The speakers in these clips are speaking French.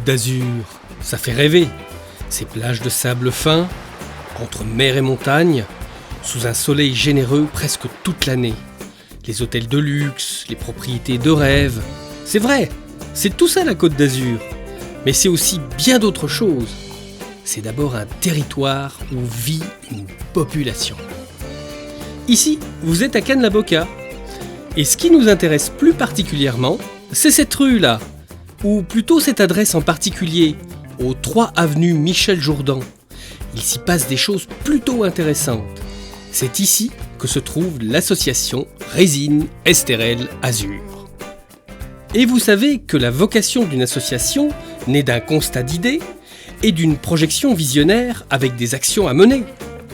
d'Azur, ça fait rêver. Ces plages de sable fin, entre mer et montagne, sous un soleil généreux presque toute l'année. Les hôtels de luxe, les propriétés de rêve. C'est vrai, c'est tout ça la Côte d'Azur. Mais c'est aussi bien d'autres choses. C'est d'abord un territoire où vit une population. Ici, vous êtes à Cannes-la-Boca. Et ce qui nous intéresse plus particulièrement, c'est cette rue-là, ou plutôt cette adresse en particulier, au 3 avenue Michel Jourdan. Il s'y passe des choses plutôt intéressantes. C'est ici que se trouve l'association Résine Estérel Azur. Et vous savez que la vocation d'une association naît d'un constat d'idées et d'une projection visionnaire avec des actions à mener.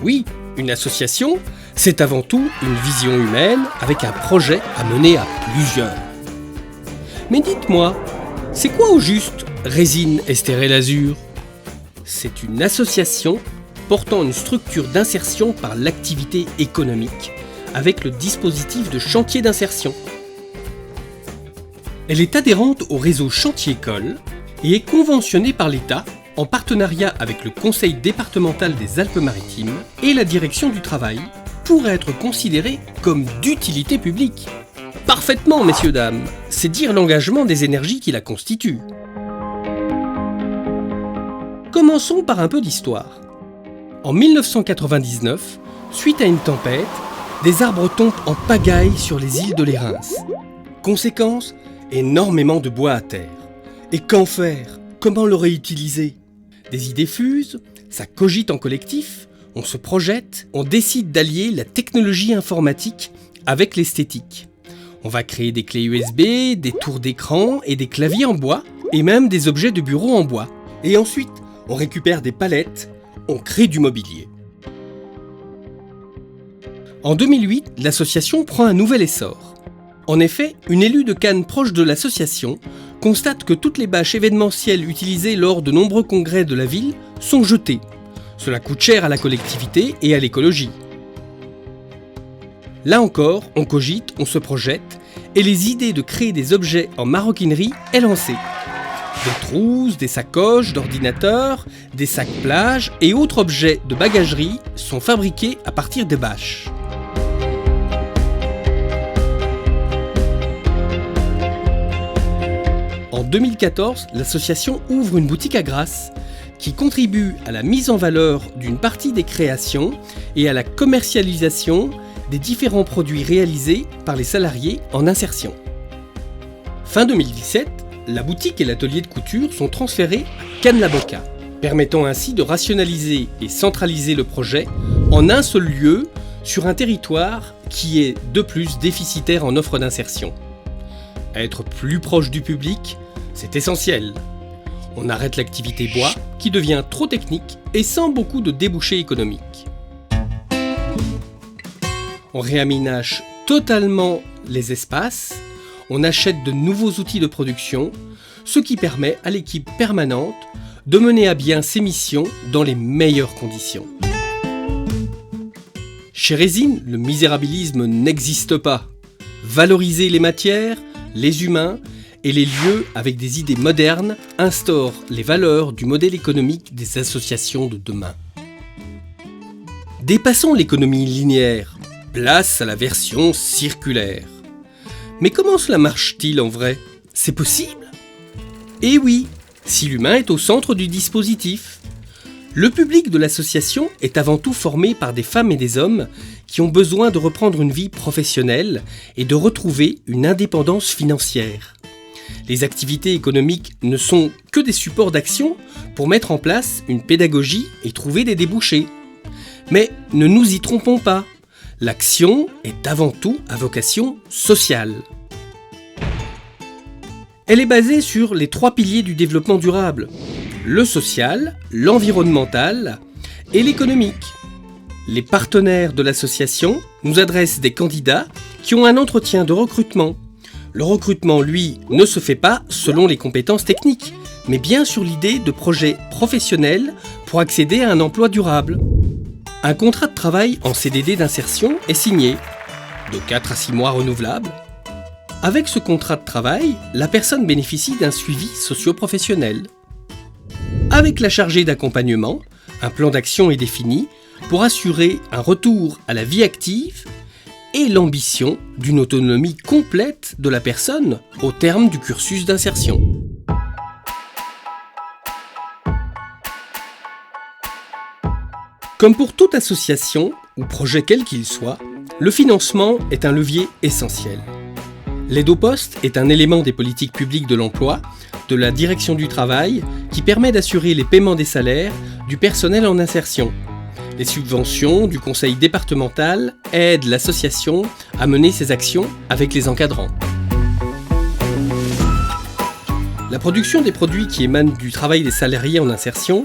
Oui, une association, c'est avant tout une vision humaine avec un projet à mener à plusieurs. Mais dites-moi, c'est quoi au juste Résine Estérel Azur ? C'est une association portant une structure d'insertion par l'activité économique avec le dispositif de chantier d'insertion. Elle est adhérente au réseau Chantier-École et est conventionnée par l'État en partenariat avec le Conseil départemental des Alpes-Maritimes et la Direction du Travail pour être considérée comme d'utilité publique. Parfaitement, messieurs, dames, c'est dire l'engagement des énergies qui la constituent. Commençons par un peu d'histoire. En 1999, suite à une tempête, des arbres tombent en pagaille sur les îles de Lérins. Conséquence, énormément de bois à terre. Et qu'en faire ? Comment le réutiliser ? Des idées fusent, ça cogite en collectif, on se projette, on décide d'allier la technologie informatique avec l'esthétique. On va créer des clés USB, des tours d'écran et des claviers en bois, et même des objets de bureau en bois. Et ensuite, on récupère des palettes, on crée du mobilier. En 2008, l'association prend un nouvel essor. En effet, une élue de Cannes proche de l'association constate que toutes les bâches événementielles utilisées lors de nombreux congrès de la ville sont jetées. Cela coûte cher à la collectivité et à l'écologie. Là encore, on cogite, on se projette, et les idées de créer des objets en maroquinerie est lancée. Des trousses, des sacoches d'ordinateurs, des sacs plage et autres objets de bagagerie sont fabriqués à partir des bâches. En 2014, l'association ouvre une boutique à Grasse qui contribue à la mise en valeur d'une partie des créations et à la commercialisation des différents produits réalisés par les salariés en insertion. Fin 2017, la boutique et l'atelier de couture sont transférés à Cannes-la-Boca, permettant ainsi de rationaliser et centraliser le projet en un seul lieu sur un territoire qui est de plus déficitaire en offre d'insertion. Être plus proche du public, c'est essentiel. On arrête l'activité bois qui devient trop technique et sans beaucoup de débouchés économiques. On réaménage totalement les espaces, on achète de nouveaux outils de production, ce qui permet à l'équipe permanente de mener à bien ses missions dans les meilleures conditions. Chez Résine, le misérabilisme n'existe pas. Valoriser les matières, les humains et les lieux avec des idées modernes instaure les valeurs du modèle économique des associations de demain. Dépassons l'économie linéaire, place à la version circulaire. Mais comment cela marche-t-il en vrai ? C'est possible ? Eh oui, si l'humain est au centre du dispositif. Le public de l'association est avant tout formé par des femmes et des hommes qui ont besoin de reprendre une vie professionnelle et de retrouver une indépendance financière. Les activités économiques ne sont que des supports d'action pour mettre en place une pédagogie et trouver des débouchés. Mais ne nous y trompons pas, l'action est avant tout à vocation sociale. Elle est basée sur les 3 piliers du développement durable, le social, l'environnemental et l'économique. Les partenaires de l'association nous adressent des candidats qui ont un entretien de recrutement. Le recrutement, lui, ne se fait pas selon les compétences techniques, mais bien sur l'idée de projets professionnels pour accéder à un emploi durable. Un contrat de travail en CDD d'insertion est signé, de 4 à 6 mois renouvelables. Avec ce contrat de travail, la personne bénéficie d'un suivi socio-professionnel. Avec la chargée d'accompagnement, un plan d'action est défini pour assurer un retour à la vie active et l'ambition d'une autonomie complète de la personne au terme du cursus d'insertion. Comme pour toute association ou projet quel qu'il soit, le financement est un levier essentiel. L'aide au poste est un élément des politiques publiques de l'emploi, de la direction du travail, qui permet d'assurer les paiements des salaires du personnel en insertion. Les subventions du conseil départemental aident l'association à mener ses actions avec les encadrants. La production des produits qui émanent du travail des salariés en insertion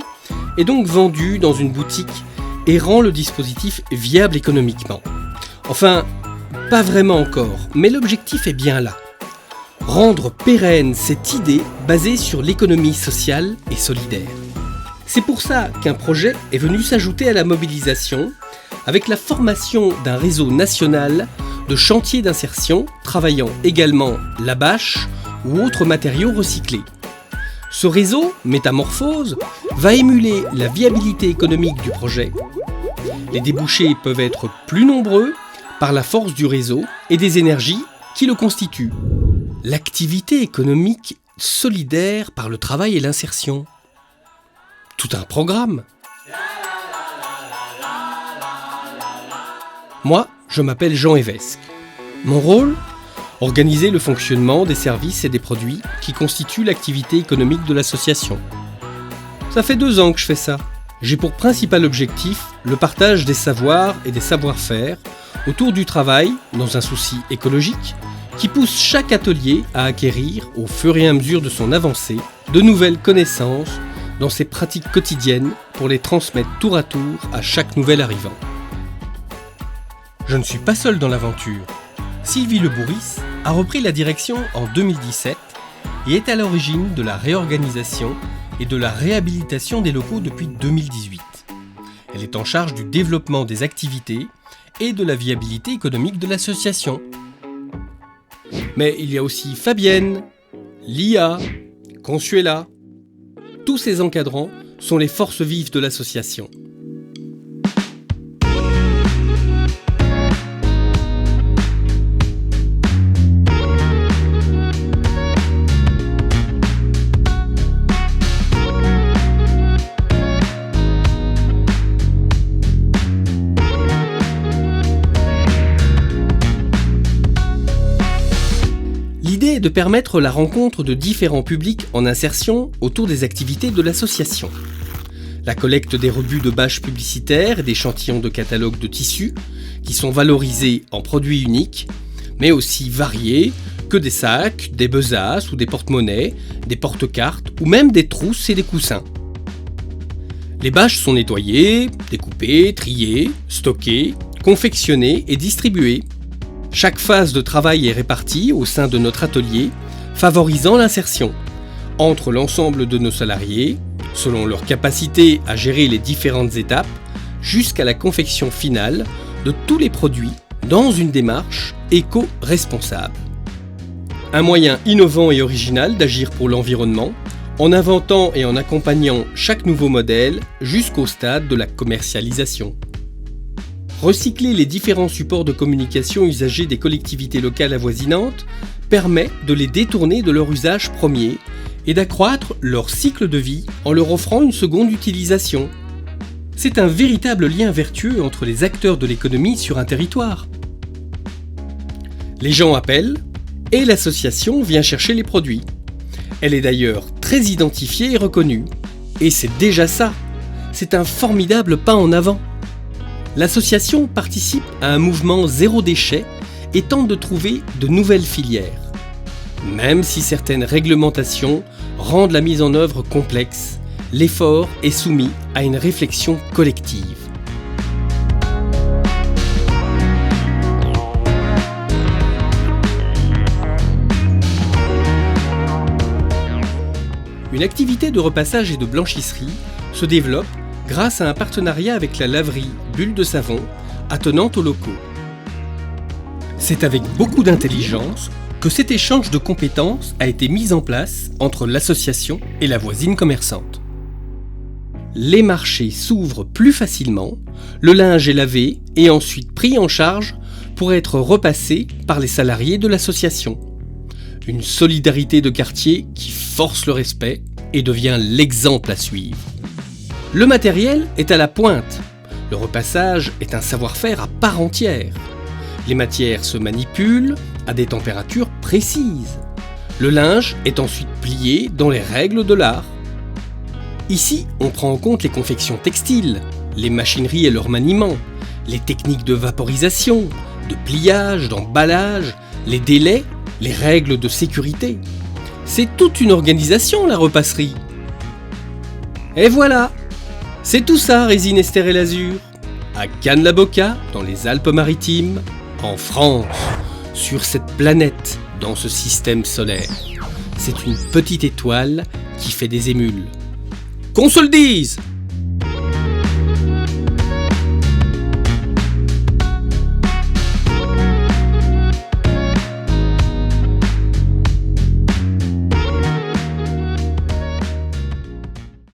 est donc vendue dans une boutique et rend le dispositif viable économiquement. Enfin, pas vraiment encore, mais l'objectif est bien là. Rendre pérenne cette idée basée sur l'économie sociale et solidaire. C'est pour ça qu'un projet est venu s'ajouter à la mobilisation avec la formation d'un réseau national de chantiers d'insertion travaillant également la bâche ou autres matériaux recyclés. Ce réseau, Métamorphose, va émuler la viabilité économique du projet. Les débouchés peuvent être plus nombreux par la force du réseau et des énergies qui le constituent. L'activité économique solidaire par le travail et l'insertion. Tout un programme. Moi, je m'appelle Jean Evesque. Mon rôle ? Organiser le fonctionnement des services et des produits qui constituent l'activité économique de l'association. Ça fait 2 ans que je fais ça. J'ai pour principal objectif le partage des savoirs et des savoir-faire autour du travail, dans un souci écologique, qui pousse chaque atelier à acquérir, au fur et à mesure de son avancée, de nouvelles connaissances dans ses pratiques quotidiennes pour les transmettre tour à tour à chaque nouvel arrivant. Je ne suis pas seul dans l'aventure. Sylvie Le Bourris a repris la direction en 2017 et est à l'origine de la réorganisation et de la réhabilitation des locaux depuis 2018. Elle est en charge du développement des activités et de la viabilité économique de l'association. Mais il y a aussi Fabienne, Lia, Consuela. Tous ces encadrants sont les forces vives de l'association. L'idée est de permettre la rencontre de différents publics en insertion autour des activités de l'association. La collecte des rebuts de bâches publicitaires et d'échantillons de catalogues de tissus qui sont valorisés en produits uniques, mais aussi variés que des sacs, des besaces ou des porte-monnaies, des porte-cartes ou même des trousses et des coussins. Les bâches sont nettoyées, découpées, triées, stockées, confectionnées et distribuées. Chaque phase de travail est répartie au sein de notre atelier, favorisant l'insertion entre l'ensemble de nos salariés, selon leur capacité à gérer les différentes étapes, jusqu'à la confection finale de tous les produits dans une démarche éco-responsable. Un moyen innovant et original d'agir pour l'environnement, en inventant et en accompagnant chaque nouveau modèle jusqu'au stade de la commercialisation. Recycler les différents supports de communication usagés des collectivités locales avoisinantes permet de les détourner de leur usage premier et d'accroître leur cycle de vie en leur offrant une seconde utilisation. C'est un véritable lien vertueux entre les acteurs de l'économie sur un territoire. Les gens appellent et l'association vient chercher les produits. Elle est d'ailleurs très identifiée et reconnue. Et c'est déjà ça. C'est un formidable pas en avant. L'association participe à un mouvement zéro déchet et tente de trouver de nouvelles filières. Même si certaines réglementations rendent la mise en œuvre complexe, l'effort est soumis à une réflexion collective. Une activité de repassage et de blanchisserie se développe grâce à un partenariat avec la laverie Bulle de Savon, attenante aux locaux. C'est avec beaucoup d'intelligence que cet échange de compétences a été mis en place entre l'association et la voisine commerçante. les marchés s'ouvrent plus facilement, le linge est lavé et ensuite pris en charge pour être repassé par les salariés de l'association. Une solidarité de quartier qui force le respect et devient l'exemple à suivre. Le matériel est à la pointe. Le repassage est un savoir-faire à part entière. Les matières se manipulent à des températures précises. Le linge est ensuite plié dans les règles de l'art. Ici, on prend en compte les confections textiles, les machineries et leur maniement, les techniques de vaporisation, de pliage, d'emballage, les délais, les règles de sécurité. C'est toute une organisation, la repasserie. Et voilà, c'est tout ça, Résine Esther et Lazur, à Cannes-la-Boca, dans les Alpes-Maritimes, en France, sur cette planète, dans ce système solaire. C'est une petite étoile qui fait des émules. Qu'on se le dise!